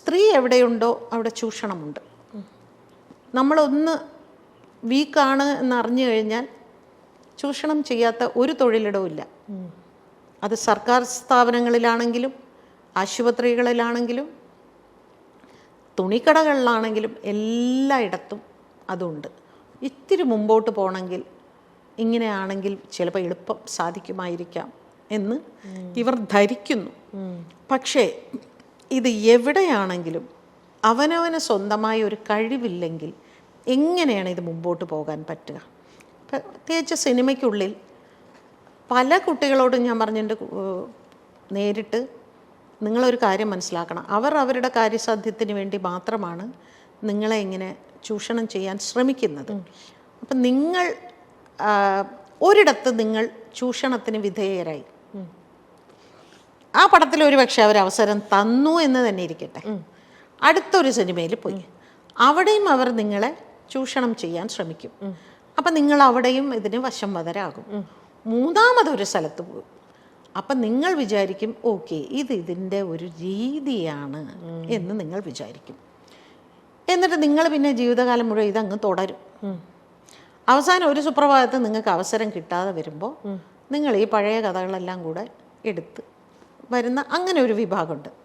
സ്ത്രീ എവിടെയുണ്ടോ അവിടെ ചൂഷണമുണ്ട്. നമ്മളൊന്ന് വീക്കാണ് എന്നറിഞ്ഞു കഴിഞ്ഞാൽ ചൂഷണം ചെയ്യാത്ത ഒരു തൊഴിലിടവും ഇല്ല. അത് സർക്കാർ സ്ഥാപനങ്ങളിലാണെങ്കിലും ആശുപത്രികളിലാണെങ്കിലും തുണിക്കടകളിലാണെങ്കിലും എല്ലായിടത്തും അതുണ്ട്. ഇത്തിരി മുമ്പോട്ട് പോകണമെങ്കിൽ ഇങ്ങനെയാണെങ്കിൽ ചിലപ്പോൾ എളുപ്പം സാധിക്കുമായിരിക്കാം എന്ന് ഇവർ ധരിക്കുന്നു. പക്ഷേ ഇത് എവിടെയാണെങ്കിലും അവനവന് സ്വന്തമായ ഒരു കഴിവില്ലെങ്കിൽ എങ്ങനെയാണ് ഇത് മുമ്പോട്ട് പോകാൻ പറ്റുക? പ്രത്യേകിച്ച് സിനിമയ്ക്കുള്ളിൽ പല കുട്ടികളോടും ഞാൻ പറഞ്ഞിട്ടുണ്ട്, നേരിട്ട് നിങ്ങളൊരു കാര്യം മനസ്സിലാക്കണം, അവർ അവരുടെ കാര്യസാധ്യത്തിന് വേണ്ടി മാത്രമാണ് നിങ്ങളെ ഇങ്ങനെ ചൂഷണം ചെയ്യാൻ ശ്രമിക്കുന്നത്. അപ്പം നിങ്ങൾ ഒരിടത്ത് നിങ്ങൾ ചൂഷണത്തിന് വിധേയരായി, ആ പടത്തിൽ ഒരു പക്ഷേ അവർ അവസരം തന്നു എന്ന് തന്നെ ഇരിക്കട്ടെ, അടുത്തൊരു സിനിമയിൽ പോയി അവിടെയും അവർ നിങ്ങളെ ചൂഷണം ചെയ്യാൻ ശ്രമിക്കും. അപ്പം നിങ്ങൾ അവിടെയും ഇതിന് വശംവദരാകും. മൂന്നാമതൊരു സ്ഥലത്ത് പോകും. അപ്പം നിങ്ങൾ വിചാരിക്കും ഓക്കെ ഇതിൻ്റെ ഒരു രീതിയാണ് എന്ന് നിങ്ങൾ വിചാരിക്കും. എന്നിട്ട് നിങ്ങൾ പിന്നെ ജീവിതകാലം മുഴുവൻ ഇതങ്ങ് തുടരും. അവസാനം ഒരു സുപ്രഭാതത്തിൽ നിങ്ങൾക്ക് അവസരം കിട്ടാതെ വരുമ്പോൾ നിങ്ങൾ ഈ പഴയ കഥകളെല്ലാം കൂടെ എടുത്ത് വരുന്ന അങ്ങനെ ഒരു വിഭാഗമുണ്ട്.